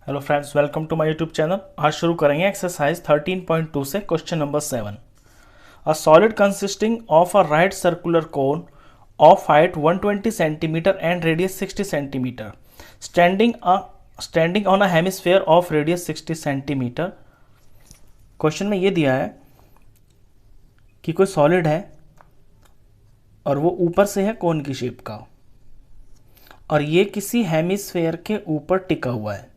Hello friends, welcome to my YouTube channel. आज शुरू करेंगे एक्सरसाइज 13.2 से question number 7। A solid consisting of a right circular cone of height 120 centimetre and radius 60 centimetre standing on a hemisphere of radius 60 centimetre. Question में ये दिया है कि कोई सॉलिड है और वो ऊपर से है कोन की शेप का, और ये किसी हेमिस्फेयर के ऊपर टिका हुआ है।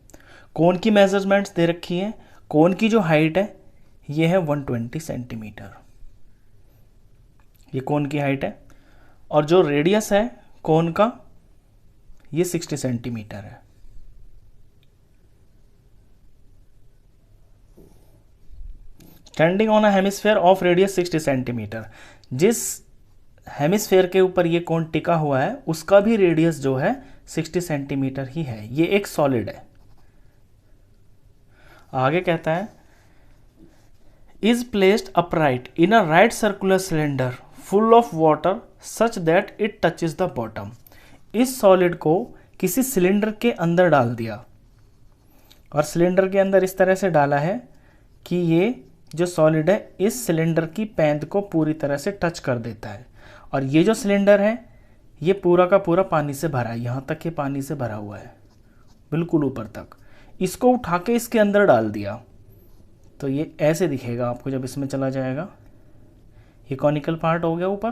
कोन की मेजरमेंट्स दे रखी है। कोन की जो हाइट है ये है 120 सेंटीमीटर, ये कोन की हाइट है, और जो रेडियस है कोन का ये 60 सेंटीमीटर है। Standing on a hemisphere of radius 60 centimetre, जिस हेमिस्फेयर के ऊपर ये कोन टिका हुआ है उसका भी रेडियस जो है 60 सेंटीमीटर ही है। ये एक सॉलिड है। आगे कहता है is placed upright in a right circular cylinder full of water such that it touches the bottom. इस सॉलिड को किसी सिलेंडर के अंदर डाल दिया, और सिलेंडर के अंदर इस तरह से डाला है कि ये जो सॉलिड है इस सिलेंडर की पैंद को पूरी तरह से टच कर देता है। और ये जो सिलेंडर है ये पूरा का पूरा पानी से भरा है, यहाँ तक ये पानी से भरा हुआ है, बिल्कुल ऊपर तक। इसको उठा के इसके अंदर डाल दिया तो ये ऐसे दिखेगा आपको जब इसमें चला जाएगा। ये कॉनिकल पार्ट हो गया ऊपर,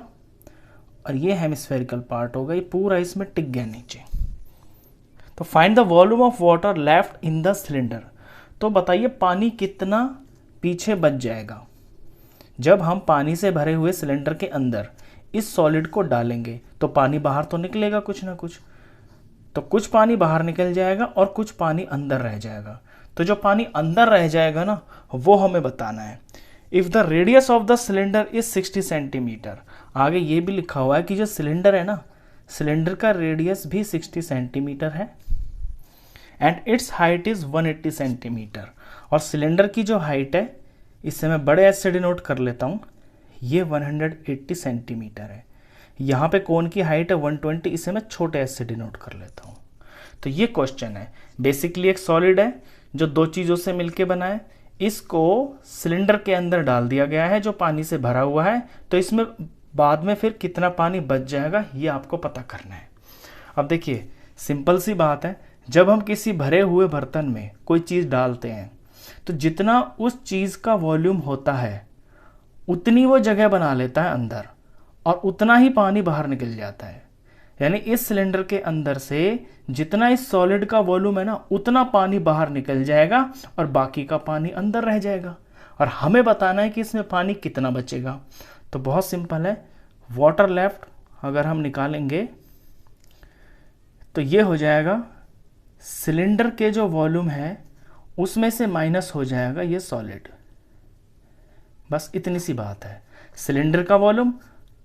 और ये हेमिस्फेरिकल पार्ट हो गया, ये पूरा इसमें टिक गया नीचे। तो find the volume of water left in the cylinder. तो बताइए पानी कितना पीछे बच जाएगा जब हम पानी से भरे हुए सिलेंडर के अंदर इस सॉलिड को डालेंगे। तो पानी बाहर तो निकलेगा कुछ ना कुछ, तो कुछ पानी बाहर निकल जाएगा और कुछ पानी अंदर रह जाएगा। तो जो पानी अंदर रह जाएगा ना वो हमें बताना है। If the radius of the cylinder is 60 centimetre, आगे ये भी लिखा हुआ है कि जो सिलेंडर है ना, सिलेंडर का रेडियस भी 60 सेंटीमीटर है, and it's height is 180 centimetre. और सिलेंडर की जो हाइट है इससे मैं बड़े एस से डिनोट कर लेता हूँ, ये 180 सेंटीमीटर है। यहाँ पे कोन की हाइट है 120, इसे मैं छोटे एस से डिनोट कर लेता हूँ। तो ये क्वेश्चन है। बेसिकली एक सॉलिड है जो दो चीज़ों से मिलके बना है, इसको सिलेंडर के अंदर डाल दिया गया है जो पानी से भरा हुआ है, तो इसमें बाद में फिर कितना पानी बच जाएगा ये आपको पता करना है। अब देखिए सिंपल सी बात है, जब हम किसी भरे हुए बर्तन में कोई चीज़ डालते हैं तो जितना उस चीज़ का वॉल्यूम होता है उतनी वो जगह बना लेता है अंदर, और उतना ही पानी बाहर निकल जाता है। यानी इस सिलेंडर के अंदर से जितना इस सॉलिड का वॉल्यूम है ना उतना पानी बाहर निकल जाएगा और बाकी का पानी अंदर रह जाएगा। और हमें बताना है कि इसमें पानी कितना बचेगा। तो बहुत सिंपल है, वाटर लेफ्ट अगर हम निकालेंगे तो ये हो जाएगा सिलेंडर के जो वॉल्यूम है उसमें से माइनस हो जाएगा ये सॉलिड। बस इतनी सी बात है, सिलेंडर का वॉल्यूम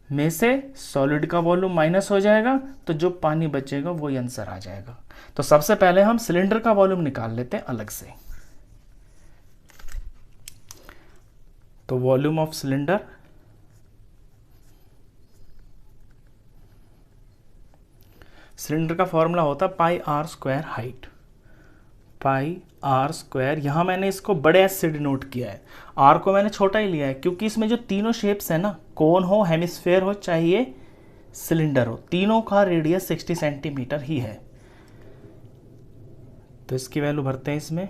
में से सॉलिड का वॉल्यूम माइनस हो जाएगा तो जो पानी बचेगा वो ही आंसर आ जाएगा। तो सबसे पहले हम सिलेंडर का वॉल्यूम निकाल लेते हैं अलग से। तो वॉल्यूम ऑफ सिलेंडर, सिलेंडर का फॉर्मूला होता है pi R square height, pi R square. यहाँ मैंने इसको बड़े एस से डिनोट किया है, आर को मैंने छोटा ही लिया है क्योंकि इसमें जो तीनों शेप्स है ना, कोन हो, हेमिस्फेयर हो, चाहे सिलेंडर हो, तीनों का रेडियस 60 सेंटीमीटर ही है। तो इसकी वैल्यू भरते हैं इसमें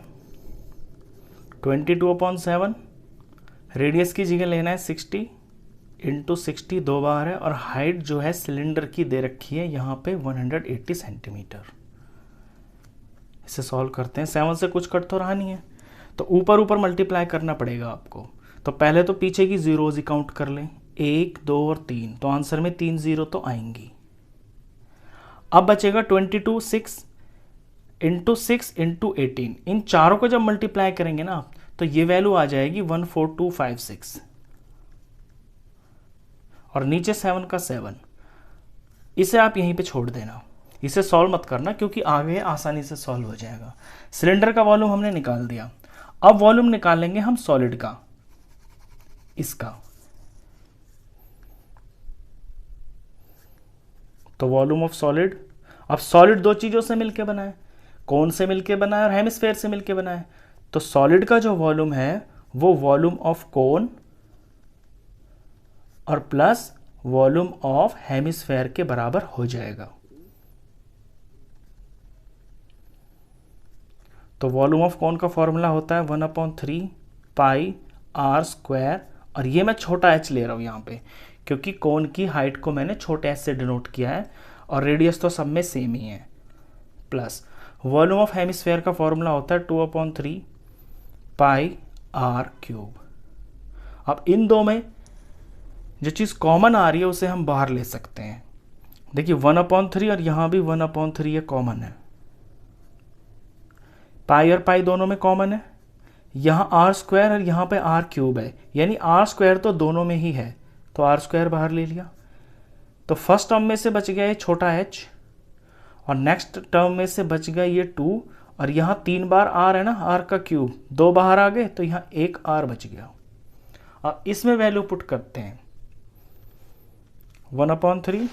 22/7, रेडियस की जगह लेना है 60 इंटू 60, दो बार है, और हाइट जो है सिलेंडर की दे रखी है यहाँ पे 180 सेंटीमीटर। इसे सॉल्व करते हैं, 7 से कुछ कट तो रहा नहीं है तो ऊपर ऊपर मल्टीप्लाई करना पड़ेगा आपको। तो पहले तो पीछे की जीरोज ही काउंट कर लें, 1, 2 और 3, तो आंसर में 3 जीरो तो आएंगी। अब बचेगा 22, 6 इंटू 6 इंटू 18, इन चारों को जब मल्टीप्लाई करेंगे ना तो ये वैल्यू आ जाएगी 14256, और नीचे 7 का 7। इसे आप यहीं पे छोड़ देना, इसे सॉल्व मत करना क्योंकि आगे आसानी से सॉल्व हो जाएगा। सिलेंडर का वॉल्यूम हमने निकाल दिया, अब वॉल्यूम निकालेंगे हम सॉलिड का, इसका। तो वॉल्यूम ऑफ सॉलिड, अब सॉलिड दो चीजों से मिलकर बना है, कोन से मिलके बना है और हेमिस्फेयर से मिलके बना है। तो सॉलिड का जो वॉल्यूम है वो वॉल्यूम ऑफ कोन और प्लस वॉल्यूम ऑफ हेमिस्फेयर के बराबर हो जाएगा। तो वॉल्यूम ऑफ कोन का फॉर्मूला होता है 1/3 पाई आर स्क्वायर, और ये मैं छोटा h ले रहा हूं यहां पे क्योंकि कोन की हाइट को मैंने छोटे h से डिनोट किया है और रेडियस तो सब में सेम ही है, प्लस वॉल्यूम ऑफ हेमिस्फेयर का फॉर्मूला होता है 2/3 पाई आर क्यूब। अब इन दो में जो चीज़ कॉमन आ रही है उसे हम बाहर ले सकते हैं। देखिए 1/3 और यहाँ भी 1/3 ये कॉमन है, पाई और पाई दोनों में कॉमन है, यहाँ आर स्क्वायर और यहाँ पे आर क्यूब है, यानी आर स्क्वायर तो दोनों में ही है, तो आर स्क्वायर बाहर ले लिया। तो फर्स्ट टर्म में से बच गया ये छोटा h और नेक्स्ट टर्म में से बच गया ये 2, और यहाँ 3 बार r है ना, r का क्यूब, 2 बाहर आ गए तो यहाँ 1 r बच गया। अब इसमें वैल्यू पुट करते हैं 1/3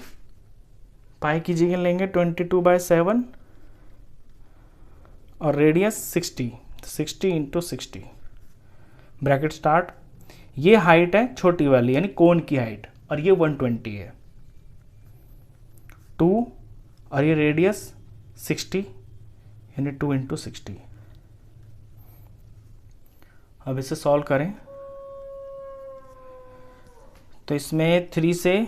पाई की जगह लेंगे 22/7 और रेडियस 60 इंटू 60 ब्रैकेट स्टार्ट। ये हाइट है छोटी वाली यानी कोन की हाइट और ये 120 है 2 और ये रेडियस 60 यानी 2 इंटू 60। अब इसे सॉल्व करें तो इसमें 3 से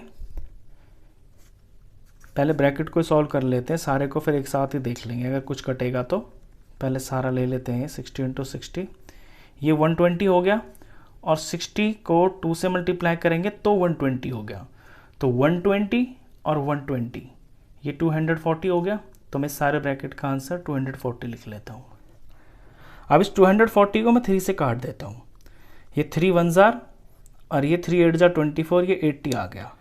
पहले ब्रैकेट को सॉल्व कर लेते हैं, सारे को फिर एक साथ ही देख लेंगे, अगर कुछ कटेगा तो पहले सारा ले लेते हैं। 60 इंटू 60 ये 120 हो गया और 60 को 2 से मल्टीप्लाई करेंगे तो 120 हो गया। तो 120 और 120 ये 240 हो गया, तो मैं सारे ब्रैकेट का आंसर 240 लिख लेता हूँ। अब इस 240 को मैं 3 से काट देता हूँ, ये 3 1 जार और ये 3 8 जार 24, ये 80 आ गया।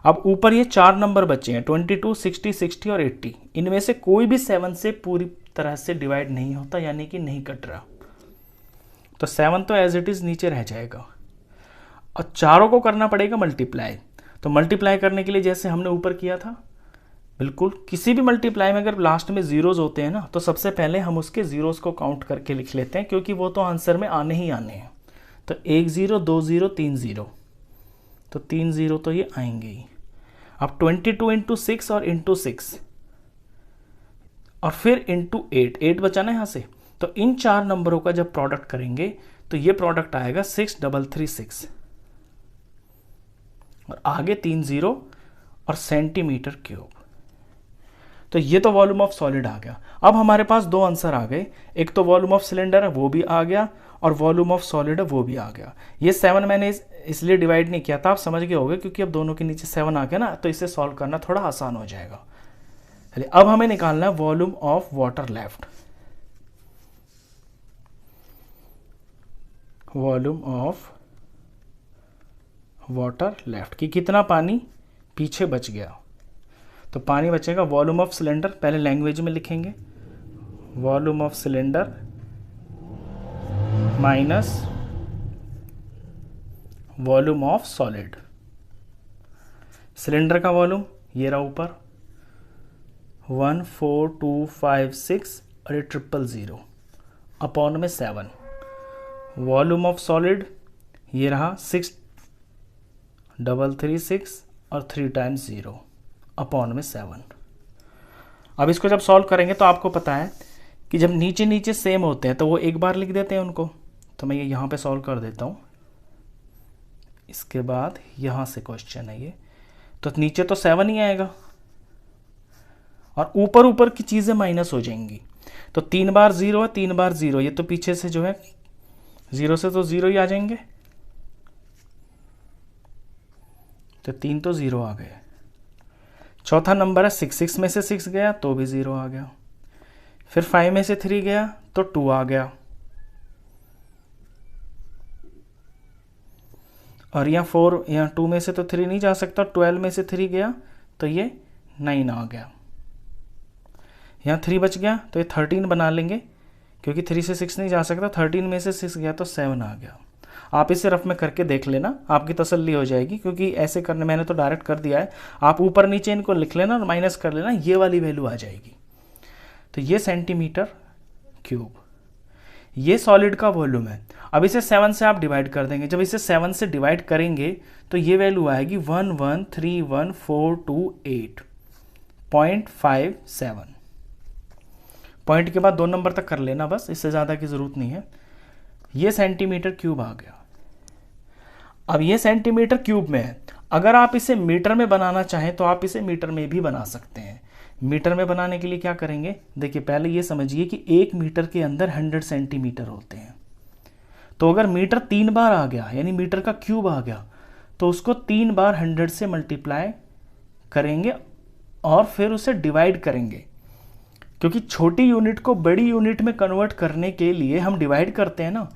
अब ऊपर ये 4 नंबर बचे हैं 22, 60, 60 और 80, इनमें से कोई भी 7 से पूरी तरह से डिवाइड नहीं होता यानी कि नहीं कट रहा, तो 7 तो एज इट इज नीचे रह जाएगा और चारों को करना पड़ेगा मल्टीप्लाई। तो मल्टीप्लाई करने के लिए जैसे हमने ऊपर किया था, बिल्कुल किसी भी मल्टीप्लाई में अगर लास्ट में जीरोज होते हैं ना, तो सबसे पहले हम उसके जीरोज को काउंट करके लिख लेते हैं क्योंकि वो तो आंसर में आने ही आने हैं। तो 1 0 2 0 3 0, तो 3 0 तो ये आएंगे ही। अब 22 इंटू 6 और इंटू 6 और फिर इंटू 8 बचा ना यहाँ से, तो इन 4 नंबरों का जब प्रोडक्ट करेंगे तो ये प्रोडक्ट आएगा 6336 और आगे 3 0 और सेंटीमीटर क्यूब। तो ये तो वॉल्यूम ऑफ सॉलिड आ गया। अब हमारे पास दो आंसर आ गए, एक तो वॉल्यूम ऑफ सिलेंडर है वो भी आ गया और वॉल्यूम ऑफ सॉलिड है वो भी आ गया। ये 7 मैंने इसलिए डिवाइड नहीं किया था, आप समझ गए होंगे क्योंकि अब दोनों के नीचे 7 आ गया ना, तो इसे सॉल्व करना थोड़ा आसान हो जाएगा। चलिए अब हमें निकालना है volume of water left. Volume of water left कि कितना पानी पीछे बच गया। तो पानी बचेगा वॉल्यूम ऑफ सिलेंडर, पहले लैंग्वेज में लिखेंगे, volume of cylinder minus volume of solid. Cylinder का वॉल्यूम ये रहा ऊपर 14256 और ये 000 अपॉन में 7। वॉल्यूम ऑफ सॉलिड ये रहा 6336 और 3 टाइम्स 0 अपॉन में 7। अब इसको जब सॉल्व करेंगे तो आपको पता है कि जब नीचे नीचे सेम होते हैं तो वो एक बार लिख देते हैं उनको, तो मैं ये यहाँ पे सॉल्व कर देता हूँ। इसके बाद यहाँ से क्वेश्चन है ये, तो नीचे तो 7 ही आएगा और ऊपर ऊपर की चीज़ें माइनस हो जाएंगी। तो 3 बार 0 है, 3 बार 0, ये तो पीछे से जो है 0 से तो 0 ही आ जाएंगे, तो 3 तो 0 आ गए। चौथा नंबर है 6, 6 में से 6 गया तो भी 0 आ गया, फिर 5 में से 3 गया तो 2 आ गया, और यहाँ 4, यहाँ 2 में से तो 3 नहीं जा सकता, 12 में से 3 गया तो ये 9 आ गया, यहाँ 3 बच गया तो ये 13 बना लेंगे क्योंकि 3 से 6 नहीं जा सकता, 13 में से 6 गया तो 7 आ गया। आप इसे रफ में करके देख लेना, आपकी तसल्ली हो जाएगी, क्योंकि ऐसे करने मैंने तो डायरेक्ट कर दिया है, आप ऊपर नीचे इनको लिख लेना और माइनस कर लेना, ये वाली वैल्यू आ जाएगी। तो ये सेंटीमीटर क्यूब, ये सॉलिड का वॉल्यूम है। अब इसे 7 से आप डिवाइड कर देंगे। जब इसे 7 से डिवाइड करेंगे तो ये वैल्यू आएगी 113142.57। पॉइंट के बाद 2 नंबर तक कर लेना बस, इससे ज़्यादा की ज़रूरत नहीं है। ये सेंटीमीटर क्यूब आ गया। अब ये सेंटीमीटर क्यूब में है, अगर आप इसे मीटर में बनाना चाहें तो आप इसे मीटर में भी बना सकते हैं। मीटर में बनाने के लिए क्या करेंगे, देखिए पहले ये समझिए कि 1 मीटर के अंदर 100 सेंटीमीटर होते हैं। तो अगर मीटर 3 बार आ गया, यानी मीटर का क्यूब आ गया, तो उसको 3 बार 100 से मल्टीप्लाई करेंगे और फिर उसे डिवाइड करेंगे, क्योंकि छोटी यूनिट को बड़ी यूनिट में कन्वर्ट करने के लिए हम डिवाइड करते हैं ना।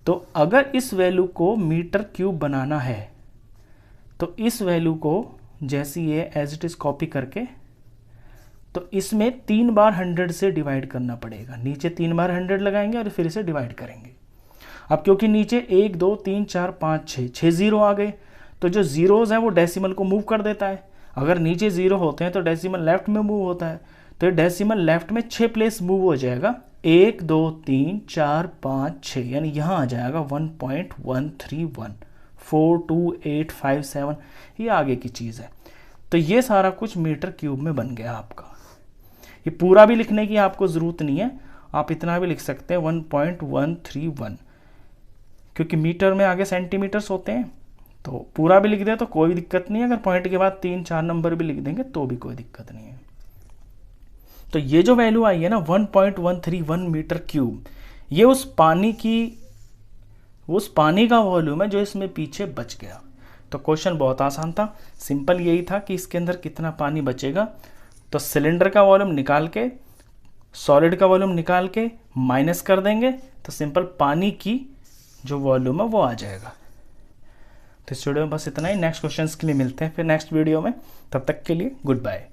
तो अगर इस वैल्यू को मीटर क्यूब बनाना है तो इस वैल्यू को जैसी ये एज इट इज कॉपी करके, तो इसमें 3 बार 100 से डिवाइड करना पड़ेगा। नीचे 3 बार 100 लगाएंगे और फिर इसे डिवाइड करेंगे। अब क्योंकि नीचे 1 2 3 4 5 6 जीरो आ गए, तो जो जीरोज हैं वो डेसिमल को मूव कर देता है। अगर नीचे जीरो होते हैं तो डेसिमल लेफ्ट में मूव होता है, तो ये डेसिमल लेफ्ट में 6 प्लेस मूव हो जाएगा। 1 2 3 4 5 6, यानी यहाँ आ जाएगा 1.131428557। ये आगे की चीज़ है। तो ये सारा कुछ मीटर क्यूब में बन गया आपका। ये पूरा भी लिखने की आपको ज़रूरत नहीं है, आप इतना भी लिख सकते हैं 1.131, क्योंकि मीटर में आगे सेंटीमीटर्स होते हैं। तो पूरा भी लिख दे तो कोई दिक्कत नहीं है, अगर पॉइंट के बाद 3-4 नंबर भी लिख देंगे तो भी कोई दिक्कत नहीं है। तो ये जो वैल्यू आई है ना 1.131 मीटर क्यूब, ये उस पानी का वॉल्यूम है जो इसमें पीछे बच गया। तो क्वेश्चन बहुत आसान था, सिंपल यही था कि इसके अंदर कितना पानी बचेगा। तो सिलेंडर का वॉल्यूम निकाल के सॉलिड का वॉल्यूम निकाल के माइनस कर देंगे, तो सिंपल पानी की जो वॉल्यूम है वो आ जाएगा। तो इस वीडियो में बस इतना ही। नेक्स्ट क्वेश्चंस के लिए मिलते हैं फिर नेक्स्ट वीडियो में, तब तक के लिए गुड बाय।